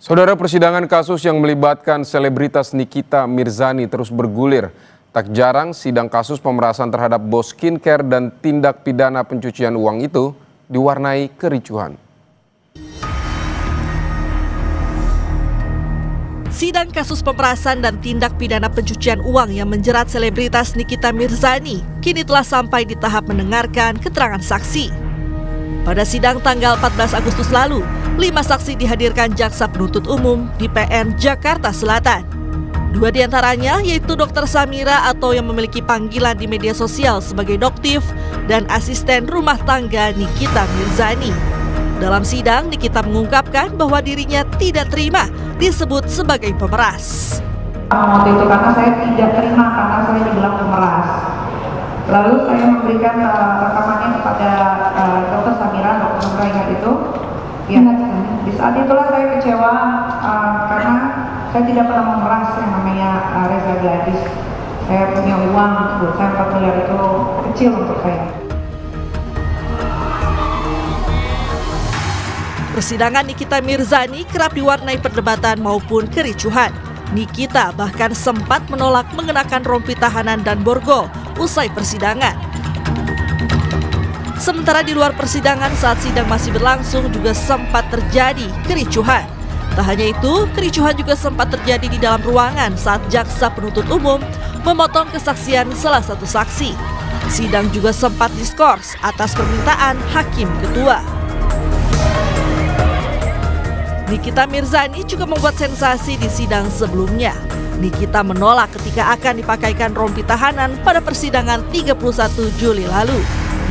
Saudara, persidangan kasus yang melibatkan selebritas Nikita Mirzani terus bergulir. Tak jarang sidang kasus pemerasan terhadap bos skincare dan tindak pidana pencucian uang itu diwarnai kericuhan. Sidang kasus pemerasan dan tindak pidana pencucian uang yang menjerat selebritas Nikita Mirzani kini telah sampai di tahap mendengarkan keterangan saksi. Pada sidang tanggal 14 Agustus lalu, 5 saksi dihadirkan Jaksa Penuntut Umum di PN Jakarta Selatan. 2 diantaranya yaitu Dr. Samira atau yang memiliki panggilan di media sosial sebagai Doktif dan asisten rumah tangga Nikita Mirzani. Dalam sidang, Nikita mengungkapkan bahwa dirinya tidak terima disebut sebagai pemeras. Waktu itu karena saya tidak terima karena saya dibilang pemeras. Lalu saya memberikan rekamannya kepada Dr. Samira, Dr. Samira ingat itu. Ya, di saat itulah saya kecewa karena saya tidak pernah memeras yang namanya Reza Gladys. Saya punya uang, buat saya 4 miliar itu kecil untuk saya. Persidangan Nikita Mirzani kerap diwarnai perdebatan maupun kericuhan. Nikita bahkan sempat menolak mengenakan rompi tahanan dan borgol usai persidangan. Sementara di luar persidangan saat sidang masih berlangsung juga sempat terjadi kericuhan. Tak hanya itu, kericuhan juga sempat terjadi di dalam ruangan saat Jaksa Penuntut Umum memotong kesaksian salah satu saksi. Sidang juga sempat diskors atas permintaan Hakim Ketua. Nikita Mirzani juga membuat sensasi di sidang sebelumnya. Nikita menolak ketika akan dipakaikan rompi tahanan pada persidangan 31 Juli lalu.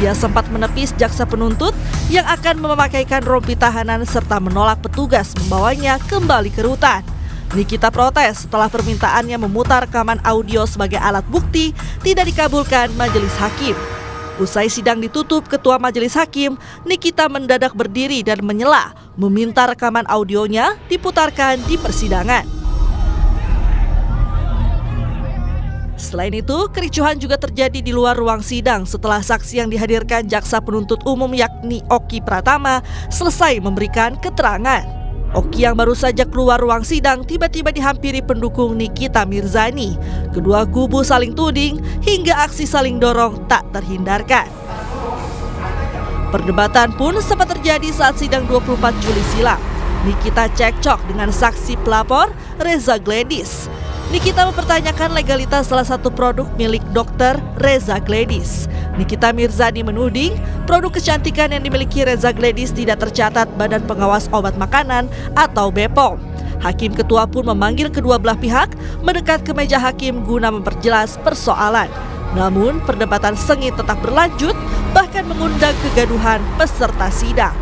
Ia sempat menepis jaksa penuntut yang akan memakaikan rompi tahanan serta menolak petugas membawanya kembali ke rutan. Nikita protes setelah permintaannya memutar rekaman audio sebagai alat bukti tidak dikabulkan majelis hakim. Usai sidang ditutup Ketua Majelis Hakim, Nikita mendadak berdiri dan menyela, meminta rekaman audionya diputarkan di persidangan. Selain itu, kericuhan juga terjadi di luar ruang sidang setelah saksi yang dihadirkan Jaksa Penuntut Umum yakni Oki Pratama selesai memberikan keterangan. Oki yang baru saja keluar ruang sidang tiba-tiba dihampiri pendukung Nikita Mirzani. Kedua kubu saling tuding hingga aksi saling dorong tak terhindarkan. Perdebatan pun sempat terjadi saat sidang 24 Juli silam. Nikita cekcok dengan saksi pelapor Reza Gladys. Nikita mempertanyakan legalitas salah satu produk milik Dr. Reza Gladys. Nikita Mirzani menuding produk kecantikan yang dimiliki Reza Gladys tidak tercatat Badan Pengawas Obat Makanan atau BPOM. Hakim Ketua pun memanggil kedua belah pihak mendekat ke meja hakim guna memperjelas persoalan. Namun perdebatan sengit tetap berlanjut bahkan mengundang kegaduhan peserta sidang.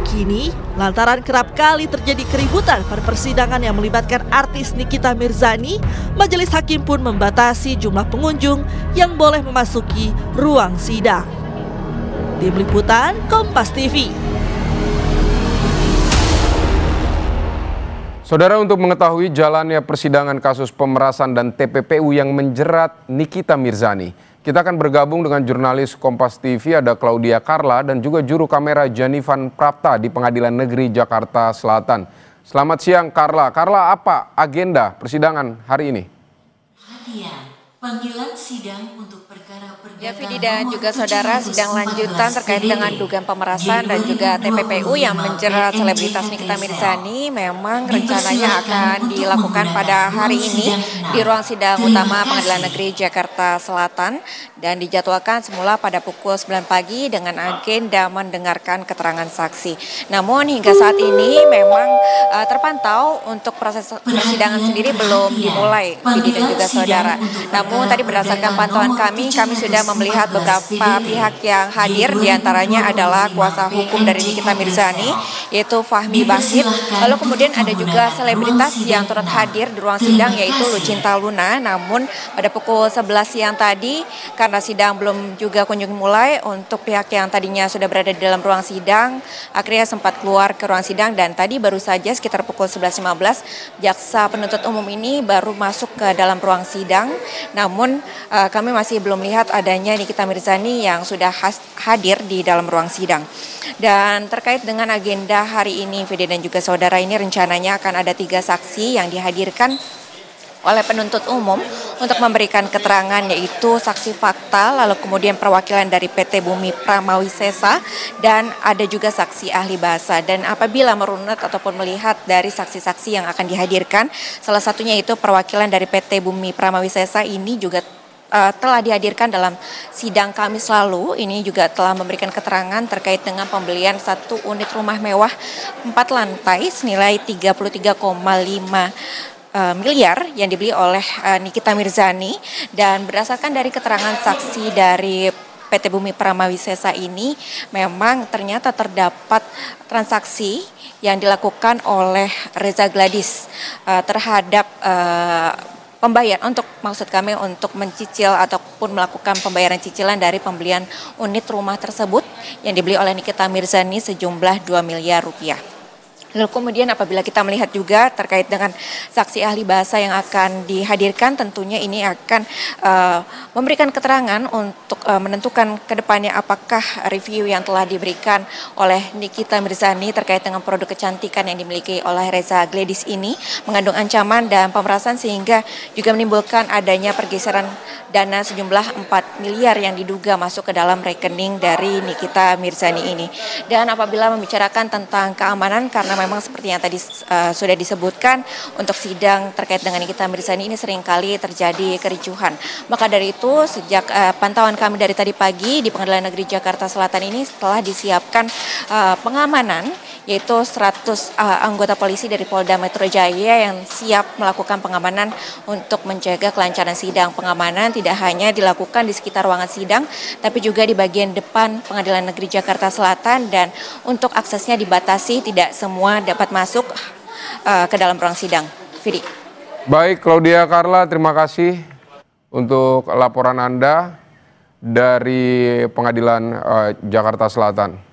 Kini, lantaran kerap kali terjadi keributan pada persidangan yang melibatkan artis Nikita Mirzani, majelis hakim pun membatasi jumlah pengunjung yang boleh memasuki ruang sidang. Tim Liputan Kompas TV. Saudara, untuk mengetahui jalannya persidangan kasus pemerasan dan TPPU yang menjerat Nikita Mirzani, kita akan bergabung dengan jurnalis Kompas TV ada Claudia Carla dan juga juru kamera Janivan Prapta di Pengadilan Negeri Jakarta Selatan. Selamat siang Carla. Carla, apa agenda persidangan hari ini? Panggilan sidang untuk perkara Ya, Vidi dan juga saudara, sidang lanjutan terkait dengan dugaan pemerasan dan juga TPPU yang menjerat selebritas Nikita Mirzani memang rencananya akan dilakukan pada hari ini di ruang sidang utama Pengadilan Negeri Jakarta Selatan dan dijadwalkan semula pada pukul 9 pagi dengan agenda mendengarkan keterangan saksi. Namun hingga saat ini memang terpantau untuk proses persidangan sendiri belum dimulai, Vidi dan juga saudara. Namun tadi berdasarkan pantauan kami sudah melihat beberapa pihak yang hadir, diantaranya adalah kuasa hukum dari Nikita Mirzani, yaitu Fahmi Basit. Lalu kemudian ada juga selebritas yang turut hadir di ruang sidang, yaitu Lucinta Luna. Namun pada pukul 11 siang tadi, karena sidang belum juga kunjung mulai, untuk pihak yang tadinya sudah berada di dalam ruang sidang, akhirnya sempat keluar ke ruang sidang. Dan tadi baru saja sekitar pukul 11.15, Jaksa Penuntut Umum ini baru masuk ke dalam ruang sidang. Namun kami masih belum lihat adanya Nikita Mirzani yang sudah hadir di dalam ruang sidang. Dan terkait dengan agenda hari ini, Fede dan juga saudara, ini rencananya akan ada 3 saksi yang dihadirkan oleh penuntut umum untuk memberikan keterangan, yaitu saksi fakta, lalu kemudian perwakilan dari PT Bumi Pramawisesa, dan ada juga saksi ahli bahasa. Dan apabila merunut ataupun melihat dari saksi-saksi yang akan dihadirkan, salah satunya itu perwakilan dari PT Bumi Pramawisesa ini juga telah dihadirkan dalam sidang Kamis lalu. Ini juga telah memberikan keterangan terkait dengan pembelian 1 unit rumah mewah 4 lantai senilai 33,5 miliar yang dibeli oleh Nikita Mirzani. Dan berdasarkan dari keterangan saksi dari PT Bumi Pramawisesa ini, memang ternyata terdapat transaksi yang dilakukan oleh Reza Gladys terhadap pembayaran untuk mencicil ataupun melakukan pembayaran cicilan dari pembelian unit rumah tersebut yang dibeli oleh Nikita Mirzani sejumlah 2 miliar rupiah. Lalu kemudian apabila kita melihat juga terkait dengan saksi ahli bahasa yang akan dihadirkan, tentunya ini akan memberikan keterangan untuk menentukan ke depannya apakah review yang telah diberikan oleh Nikita Mirzani terkait dengan produk kecantikan yang dimiliki oleh Reza Gladys ini mengandung ancaman dan pemerasan, sehingga juga menimbulkan adanya pergeseran dana sejumlah 4 miliar yang diduga masuk ke dalam rekening dari Nikita Mirzani ini. Dan apabila membicarakan tentang keamanan, karena memang seperti yang tadi sudah disebutkan, untuk sidang terkait dengan Nikita Mirzani ini seringkali terjadi kericuhan. Maka dari itu sejak pantauan kami dari tadi pagi di Pengadilan Negeri Jakarta Selatan ini telah disiapkan pengamanan, yaitu 100 anggota polisi dari Polda Metro Jaya yang siap melakukan pengamanan untuk menjaga kelancaran sidang. Pengamanan tidak hanya dilakukan di sekitar ruangan sidang, tapi juga di bagian depan Pengadilan Negeri Jakarta Selatan, dan untuk aksesnya dibatasi, tidak semua dapat masuk ke dalam ruang sidang. Vidi. Baik, Claudia Carla, terima kasih untuk laporan Anda dari Pengadilan Jakarta Selatan.